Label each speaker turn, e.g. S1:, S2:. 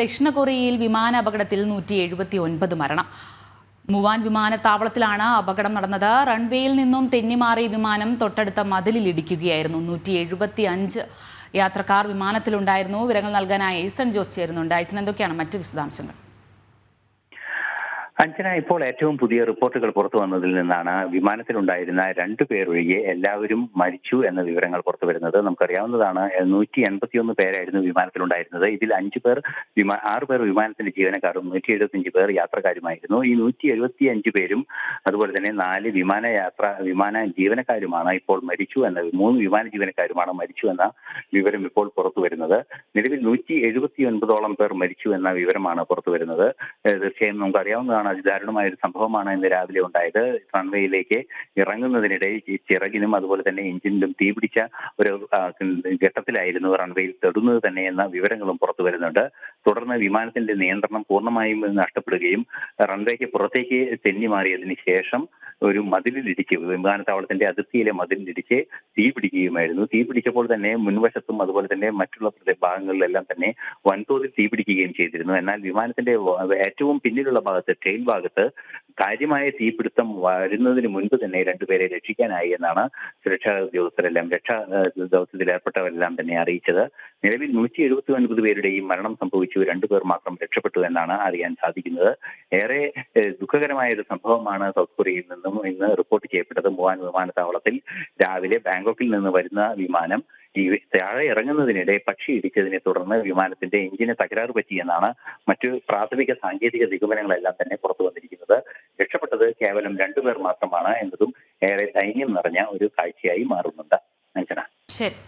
S1: ദക്ഷിണ കൊറിയയിൽ വിമാന അപകടത്തിൽ 179 മരണം. മുവാൻ വിമാനത്താവളത്തിലാണ് അപകടം നടന്നത്. റൺവേയിൽ നിന്നും തെന്നിമാറിയ വിമാനം തൊട്ടടുത്ത മതിലിൽ ഇടിക്കുകയായിരുന്നു. 175 യാത്രക്കാർ വിമാനത്തിലുണ്ടായിരുന്നു. വിവരങ്ങൾ നൽകാനായി ഐസൺ ജോസ് ചേരുന്നുണ്ട്. ഐസൺ, എന്തൊക്കെയാണ് മറ്റ് വിശദാംശങ്ങൾ?
S2: അഞ്ജന, ഇപ്പോൾ ഏറ്റവും പുതിയ റിപ്പോർട്ടുകൾ പുറത്തു വന്നതിൽ നിന്നാണ് വിമാനത്തിലുണ്ടായിരുന്ന 2 പേർ ഒഴികെ എല്ലാവരും മരിച്ചു എന്ന വിവരങ്ങൾ പുറത്തു വരുന്നത്. നമുക്കറിയാവുന്നതാണ്, 181 പേരായിരുന്നു വിമാനത്തിലുണ്ടായിരുന്നത്. ഇതിൽ 6 പേർ വിമാനത്തിന്റെ ജീവനക്കാരും 175 പേർ യാത്രക്കാരുമായിരുന്നു. ഈ 175 പേരും അതുപോലെ തന്നെ 4 വിമാന ജീവനക്കാരുമാണ് ഇപ്പോൾ മരിച്ചു എന്ന 3 വിമാന ജീവനക്കാരുമാണ് മരിച്ചു എന്ന വിവരം ഇപ്പോൾ പുറത്തു വരുന്നത്. നിലവിൽ 179ഓളം പേർ മരിച്ചു എന്ന വിവരമാണ് പുറത്തു വരുന്നത്. തീർച്ചയായും നമുക്കറിയാവുന്നതാണ്, അതിദാരുണമായ ഒരു സംഭവമാണ് ഇന്ന് രാവിലെ ഉണ്ടായത്. റൺവേയിലേക്ക് ഇറങ്ങുന്നതിനിടെ ഈ ചിറകിനും അതുപോലെ തന്നെ എഞ്ചിനിലും തീപിടിച്ച ഒരു ഘട്ടത്തിലായിരുന്നു റൺവേയിൽ തൊടുന്നത് തന്നെ എന്ന വിവരങ്ങളും പുറത്തു വരുന്നുണ്ട്. തുടർന്ന് വിമാനത്തിന്റെ നിയന്ത്രണം പൂർണ്ണമായും നഷ്ടപ്പെടുകയും റൺവേക്ക് പുറത്തേക്ക് തെന്നി മാറിയതിനു ശേഷം ഒരു മതിലിടിച്ച്, വിമാനത്താവളത്തിന്റെ അതിർത്തിയിലെ മതിലിടിച്ച് തീപിടിക്കുകയുമായിരുന്നു. തീപിടിച്ചപ്പോൾ തന്നെ മുൻവശത്തും അതുപോലെ തന്നെ മറ്റുള്ള ഭാഗങ്ങളിലെല്ലാം തന്നെ വൻതോതിൽ തീപിടിക്കുകയും ചെയ്തിരുന്നു. എന്നാൽ വിമാനത്തിന്റെ ഏറ്റവും പിന്നിലുള്ള ഭാഗത്ത്, ടെയിൽ ഭാഗത്ത് കാര്യമായ തീപിടുത്തം വരുന്നതിന് മുൻപ് തന്നെ 2 പേരെ രക്ഷിക്കാനായി എന്നാണ് സുരക്ഷാ ദൗത്യത്തിൽ ഏർപ്പെട്ടവരെല്ലാം തന്നെ അറിയിച്ചത്. നിലവിൽ 179 പേരുടെയും മരണം സംഭവിച്ചു, 2 പേർ മാത്രം രക്ഷപ്പെട്ടു എന്നാണ് അറിയാൻ സാധിക്കുന്നത്. ഏറെ ദുഃഖകരമായ ഒരു സംഭവമാണ് സൗത്ത് കൊറിയയിൽ നിന്നും ഇന്ന് റിപ്പോർട്ട് ചെയ്യപ്പെട്ടത്. മുവാൻ വിമാനത്താവളത്തിൽ രാവിലെ ബാങ്കോക്കിൽ നിന്ന് വരുന്ന വിമാനം താഴെ ഇറങ്ങുന്നതിനിടെ പക്ഷി ഇടിച്ചതിനെ തുടർന്ന് വിമാനത്തിന്റെ എഞ്ചിന് തകരാറ് പറ്റിയെന്നാണ് മറ്റു പ്രാഥമിക സാങ്കേതിക നിഗമനങ്ങളെല്ലാം തന്നെ പുറത്തു വന്നിരിക്കുന്നത്. രക്ഷപ്പെട്ടത് കേവലം 2 പേർ മാത്രമാണ് എന്നതും ഏറെ ദൈന്യം നിറഞ്ഞ ഒരു കാഴ്ചയായി മാറുന്നുണ്ട്. അഞ്ജന.
S1: ശരി.